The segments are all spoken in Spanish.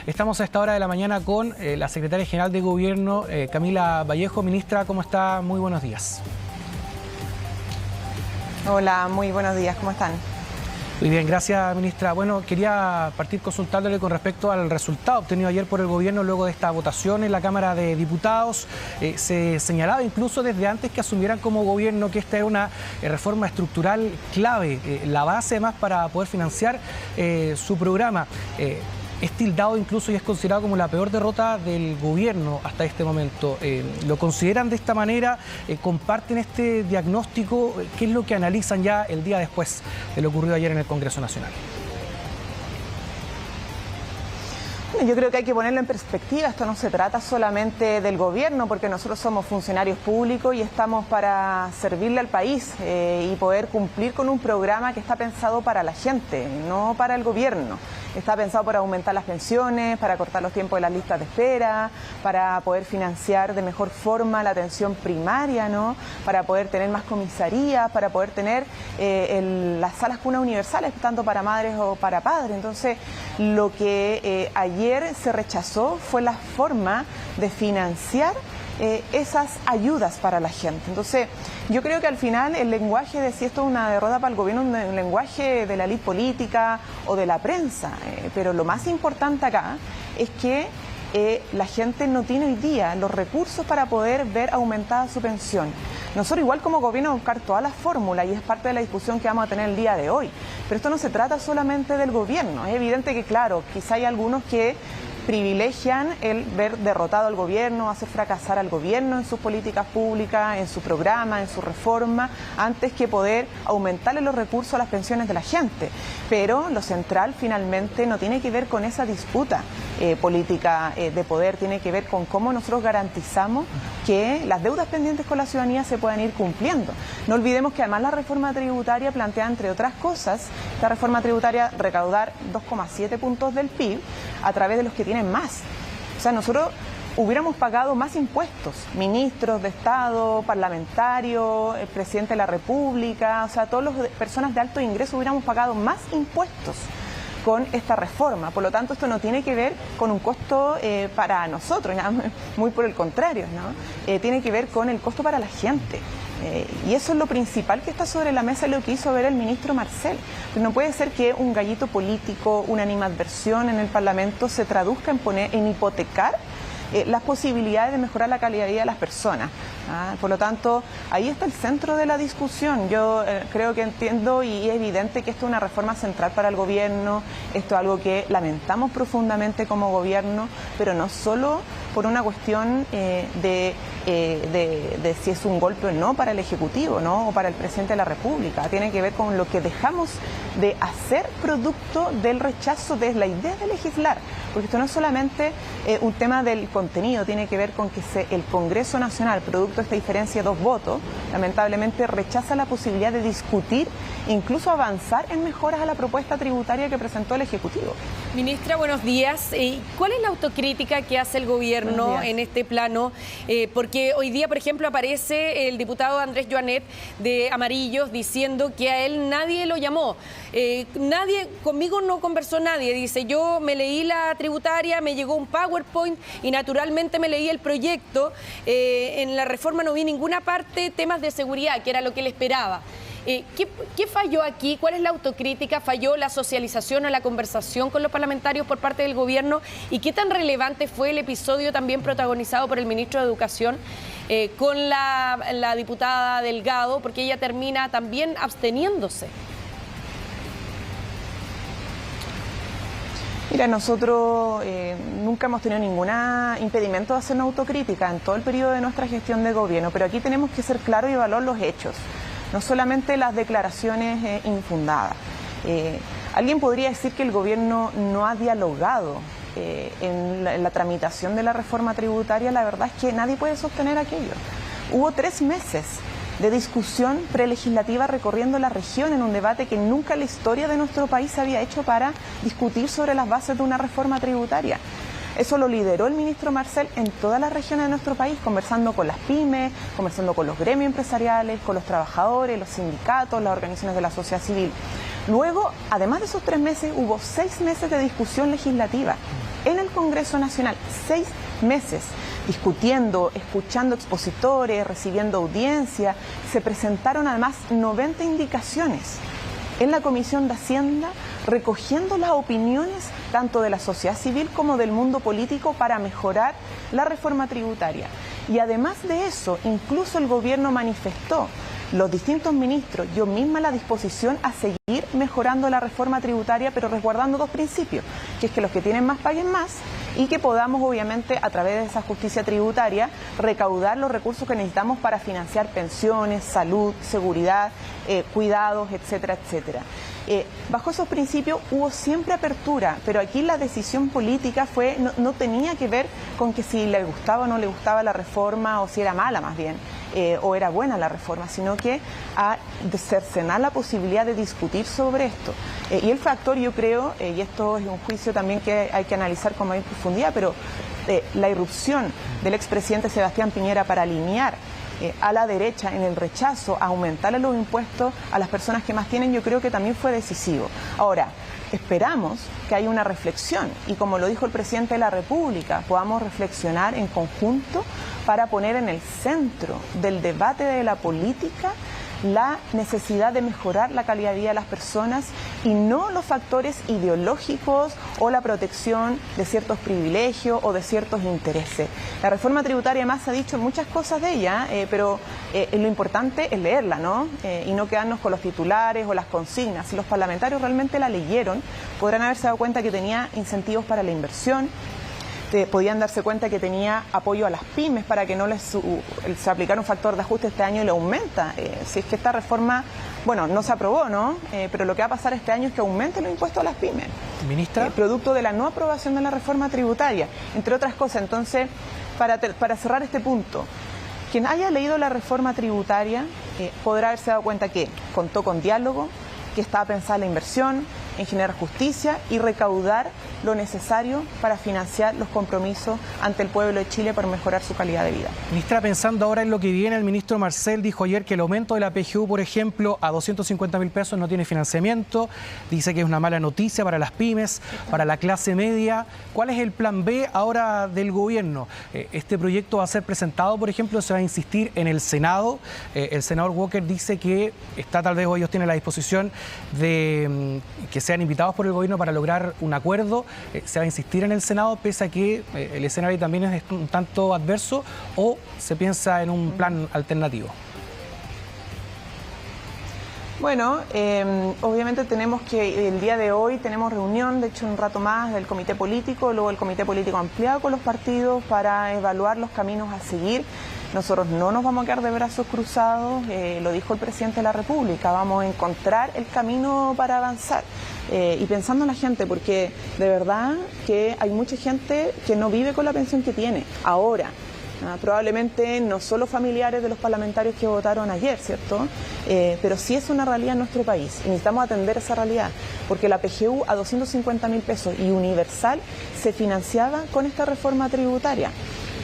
Estamos a esta hora de la mañana con la secretaria general de Gobierno, Camila Vallejo. Ministra, ¿cómo está? Muy buenos días. Hola, muy buenos días, ¿cómo están? Muy bien, gracias, ministra. Bueno, quería partir consultándole con respecto al resultado obtenido ayer por el Gobierno luego de esta votación en la Cámara de Diputados. Se señalaba incluso desde antes que asumieran como Gobierno que esta era una reforma estructural clave, la base además para poder financiar su programa. Es tildado incluso y es considerado como la peor derrota del gobierno hasta este momento. ¿Lo consideran de esta manera? ¿Comparten este diagnóstico? ¿Qué es lo que analizan ya el día después de lo ocurrido ayer en el Congreso Nacional? Yo creo que hay que ponerlo en perspectiva. Esto no se trata solamente del gobierno, porque nosotros somos funcionarios públicos y estamos para servirle al país y poder cumplir con un programa que está pensado para la gente, no para el gobierno. Está pensado para aumentar las pensiones, para cortar los tiempos de las listas de espera, para poder financiar de mejor forma la atención primaria, ¿no? Para poder tener más comisarías, para poder tener las salas cuna universales, tanto para madres o para padres. Entonces, lo que ayer se rechazó fue la forma de financiar esas ayudas para la gente. Entonces, yo creo que al final el lenguaje de si esto es una derrota para el gobierno es un lenguaje de la élite política o de la prensa, pero lo más importante acá es que la gente no tiene hoy día los recursos para poder ver aumentada su pensión. Nosotros igual como gobierno vamos a buscar todas las fórmulas y es parte de la discusión que vamos a tener el día de hoy. Pero esto no se trata solamente del gobierno. Es evidente que, claro, quizá hay algunos que privilegian el ver derrotado al gobierno, hacer fracasar al gobierno en sus políticas públicas, en su programa, en su reforma, antes que poder aumentarle los recursos a las pensiones de la gente. Pero lo central finalmente no tiene que ver con esa disputa política de poder, tiene que ver con cómo nosotros garantizamos que las deudas pendientes con la ciudadanía se puedan ir cumpliendo. No olvidemos que además la reforma tributaria plantea, entre otras cosas, esta reforma tributaria recaudar 2,7 puntos del PIB a través de los que tienen más. O sea, nosotros hubiéramos pagado más impuestos, ministros de Estado, parlamentarios, el presidente de la República, o sea, todas las personas de alto ingreso hubiéramos pagado más impuestos con esta reforma. Por lo tanto, esto no tiene que ver con un costo para nosotros, muy por el contrario, ¿no? Tiene que ver con el costo para la gente. Y eso es lo principal que está sobre la mesa y lo que hizo ver el ministro Marcel. No puede ser que un gallito político, una animadversión en el Parlamento se traduzca en hipotecar las posibilidades de mejorar la calidad de vida de las personas. Por lo tanto, ahí está el centro de la discusión. Yo creo que entiendo y es evidente que esto es una reforma central para el gobierno, esto es algo que lamentamos profundamente como gobierno, pero no solo por una cuestión de si es un golpe o no para el Ejecutivo, ¿no? O para el Presidente de la República. Tiene que ver con lo que dejamos de hacer producto del rechazo de la idea de legislar. Porque esto no es solamente un tema del contenido, tiene que ver con que el Congreso Nacional, producto de esta diferencia de 2 votos, lamentablemente rechaza la posibilidad de discutir e incluso avanzar en mejoras a la propuesta tributaria que presentó el Ejecutivo. Ministra, buenos días. ¿Cuál es la autocrítica que hace el gobierno en este plano? Porque hoy día, por ejemplo, aparece el diputado Andrés Joanet de Amarillos diciendo que a él nadie lo llamó. Conmigo no conversó nadie. Dice, yo me leí la tributaria, me llegó un PowerPoint y naturalmente me leí el proyecto. En la reforma no vi ninguna parte temas de seguridad, que era lo que él esperaba. ¿Qué falló aquí? ¿Cuál es la autocrítica? ¿Falló la socialización o la conversación con los parlamentarios por parte del gobierno? ¿Y qué tan relevante fue el episodio también protagonizado por el ministro de Educación con la diputada Delgado? Porque ella termina también absteniéndose. Mira, nosotros nunca hemos tenido ningún impedimento de hacer una autocrítica en todo el periodo de nuestra gestión de gobierno, pero aquí tenemos que ser claros y evaluar los hechos, no solamente las declaraciones infundadas. Alguien podría decir que el gobierno no ha dialogado en la tramitación de la reforma tributaria. La verdad es que nadie puede sostener aquello. Hubo 3 meses de discusión prelegislativa recorriendo la región en un debate que nunca en la historia de nuestro país se había hecho para discutir sobre las bases de una reforma tributaria. Eso lo lideró el ministro Marcel en todas las regiones de nuestro país, conversando con las pymes, conversando con los gremios empresariales, con los trabajadores, los sindicatos, las organizaciones de la sociedad civil. Luego, además de esos 3 meses, hubo 6 meses de discusión legislativa. en el Congreso Nacional, 6 meses, discutiendo, escuchando expositores, recibiendo audiencia. Se presentaron además 90 indicaciones en la Comisión de Hacienda, recogiendo las opiniones tanto de la sociedad civil como del mundo político para mejorar la reforma tributaria. Y además de eso, incluso el gobierno manifestó, los distintos ministros, yo misma, la disposición a seguir mejorando la reforma tributaria, pero resguardando 2 principios, que es que los que tienen más paguen más y que podamos, obviamente, a través de esa justicia tributaria, recaudar los recursos que necesitamos para financiar pensiones, salud, seguridad, cuidados, etcétera, etcétera. Bajo esos principios hubo siempre apertura, pero aquí la decisión política no tenía que ver con que si le gustaba o no le gustaba la reforma, o si era mala más bien, o era buena la reforma, sino que a cercenar la posibilidad de discutir sobre esto. Y el factor, yo creo, y esto es un juicio también que hay que analizar con mayor profundidad, pero la irrupción del expresidente Sebastián Piñera para alinear a la derecha en el rechazo a aumentarle los impuestos a las personas que más tienen, yo creo que también fue decisivo. Ahora, esperamos que haya una reflexión y, como lo dijo el presidente de la República, podamos reflexionar en conjunto para poner en el centro del debate de la política la necesidad de mejorar la calidad de vida de las personas y no los factores ideológicos o la protección de ciertos privilegios o de ciertos intereses. La reforma tributaria además ha dicho muchas cosas de ella, pero lo importante es leerla, ¿no? Y no quedarnos con los titulares o las consignas. Si los parlamentarios realmente la leyeron, podrán haberse dado cuenta que tenía incentivos para la inversión, podían darse cuenta que tenía apoyo a las pymes para que no se aplicara un factor de ajuste este año y le aumenta. Si es que esta reforma, bueno, no se aprobó, ¿no? Pero lo que va a pasar este año es que aumente los impuestos a las pymes. Ministra. Producto de la no aprobación de la reforma tributaria, entre otras cosas. Entonces, para cerrar este punto, quien haya leído la reforma tributaria podrá haberse dado cuenta que contó con diálogo, que estaba pensada la inversión, en generar justicia y recaudar lo necesario para financiar los compromisos ante el pueblo de Chile para mejorar su calidad de vida. Ministra, pensando ahora en lo que viene, el ministro Marcel dijo ayer que el aumento de la PGU, por ejemplo, a 250.000 pesos no tiene financiamiento, dice que es una mala noticia para las pymes, para la clase media. ¿Cuál es el plan B ahora del gobierno? Este proyecto va a ser presentado, por ejemplo, se va a insistir en el Senado. El senador Walker dice que tal vez ellos tienen la disposición de que sean invitados por el gobierno para lograr un acuerdo. Se va a insistir en el Senado, pese a que el escenario también es un tanto adverso, o se piensa en un plan alternativo. Bueno, obviamente el día de hoy tenemos reunión, de hecho un rato más, del comité político, luego el comité político ampliado con los partidos para evaluar los caminos a seguir. Nosotros no nos vamos a quedar de brazos cruzados, lo dijo el presidente de la República, vamos a encontrar el camino para avanzar. Y pensando en la gente, porque de verdad que hay mucha gente que no vive con la pensión que tiene ahora. Probablemente no solo familiares de los parlamentarios que votaron ayer, ¿cierto? Pero sí es una realidad en nuestro país y necesitamos atender esa realidad, porque la PGU a 250.000 pesos y universal se financiaba con esta reforma tributaria.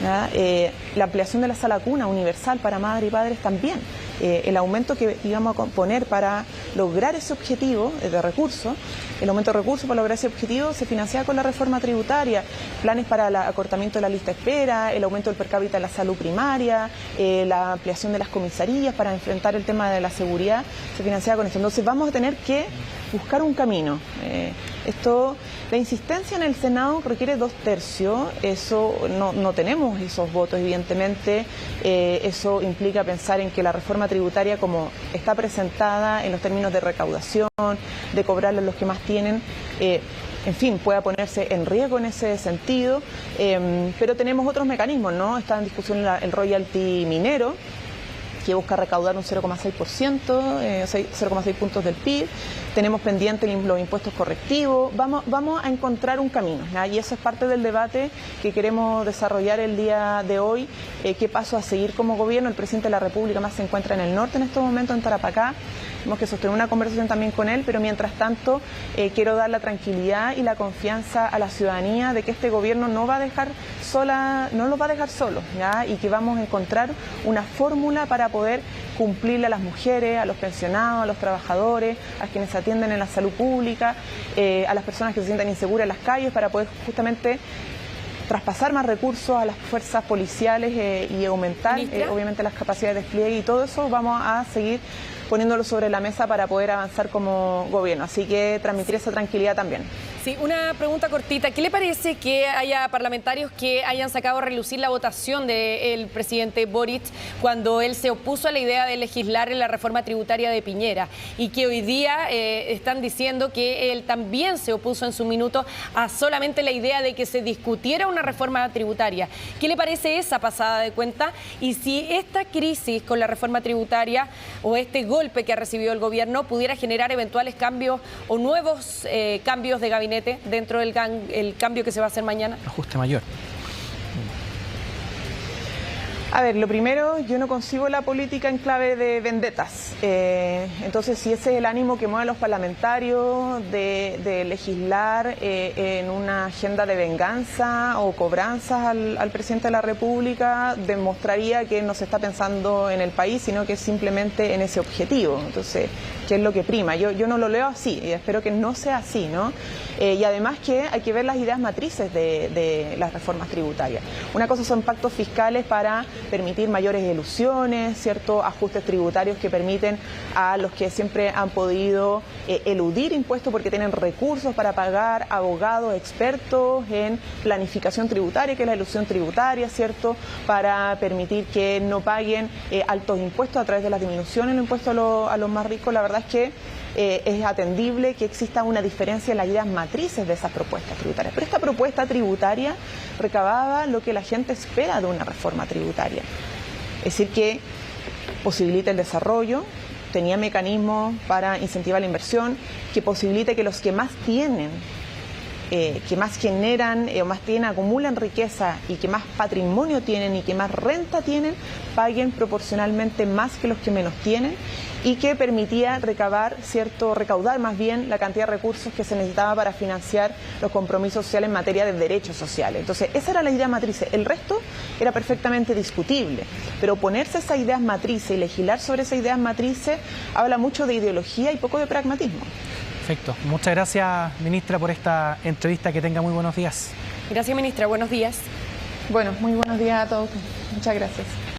La ampliación de la sala cuna universal para madres y padres también. El aumento que íbamos a poner para lograr ese objetivo de recursos, el aumento de recursos para lograr ese objetivo se financiaba con la reforma tributaria, planes para el acortamiento de la lista de espera, el aumento del per cápita de la salud primaria, la ampliación de las comisarías para enfrentar el tema de la seguridad, se financiaba con esto. Entonces vamos a tener que buscar un camino. La insistencia en el Senado requiere 2/3, eso no tenemos esos votos, evidentemente. Eso implica pensar en que la reforma tributaria, como está presentada en los términos de recaudación, de cobrarle a los que más tienen, en fin, pueda ponerse en riesgo en ese sentido, pero tenemos otros mecanismos, ¿no? Está en discusión el royalty minero, que busca recaudar un 0,6%, 0,6 puntos del PIB. Tenemos pendientes los impuestos correctivos. Vamos a encontrar un camino, ¿ya? Y eso es parte del debate que queremos desarrollar el día de hoy. ¿Qué paso a seguir como gobierno? El presidente de la República más se encuentra en el norte en estos momentos, en Tarapacá. Tenemos que sostener una conversación también con él, pero mientras tanto quiero dar la tranquilidad y la confianza a la ciudadanía de que este gobierno no va a dejar no los va a dejar solos, ¿ya? Y que vamos a encontrar una fórmula para poder cumplirle a las mujeres, a los pensionados, a los trabajadores, a quienes atienden en la salud pública, a las personas que se sientan inseguras en las calles, para poder justamente traspasar más recursos a las fuerzas policiales y aumentar obviamente las capacidades de despliegue, y todo eso vamos a seguir poniéndolo sobre la mesa para poder avanzar como gobierno. Así que transmitir esa tranquilidad también. Sí, una pregunta cortita. ¿Qué le parece que haya parlamentarios que hayan sacado a relucir la votación del presidente Boric cuando él se opuso a la idea de legislar en la reforma tributaria de Piñera, y que hoy día están diciendo que él también se opuso en su minuto a solamente la idea de que se discutiera una reforma tributaria? ¿Qué le parece esa pasada de cuenta? Y si esta crisis con la reforma tributaria o este golpe que ha recibido el gobierno pudiera generar eventuales cambios o nuevos cambios de gabinete dentro del cambio que se va a hacer mañana. Ajuste mayor. A ver, lo primero, yo no concibo la política en clave de vendetas. Entonces, si ese es el ánimo que mueve a los parlamentarios de legislar en una agenda de venganza o cobranzas al presidente de la República, demostraría que no se está pensando en el país, sino que simplemente en ese objetivo. Entonces, ¿qué es lo que prima? Yo no lo leo así y espero que no sea así, ¿no? Y además que hay que ver las ideas matrices de las reformas tributarias. Una cosa son pactos fiscales para permitir mayores elusiones, ciertos ajustes tributarios que permiten a los que siempre han podido eludir impuestos porque tienen recursos para pagar abogados expertos en planificación tributaria, que es la elusión tributaria, ¿cierto? Para permitir que no paguen altos impuestos a través de la disminución en los impuestos a los más ricos. La verdad es que es atendible que exista una diferencia en las ideas matrices de esas propuestas tributarias. Pero esta propuesta tributaria recababa lo que la gente espera de una reforma tributaria. Es decir, que posibilita el desarrollo, tenía mecanismos para incentivar la inversión, que posibilite que los que más tienen, que más generan o más tienen, acumulan riqueza y que más patrimonio tienen y que más renta tienen, paguen proporcionalmente más que los que menos tienen, y que permitía recaudar más bien la cantidad de recursos que se necesitaba para financiar los compromisos sociales en materia de derechos sociales. Entonces, esa era la idea matriz. El resto era perfectamente discutible, pero oponerse a esas ideas matrices y legislar sobre esas ideas matrices habla mucho de ideología y poco de pragmatismo. Perfecto. Muchas gracias, ministra, por esta entrevista. Que tenga muy buenos días. Gracias, ministra. Buenos días. Bueno, muy buenos días a todos. Muchas gracias.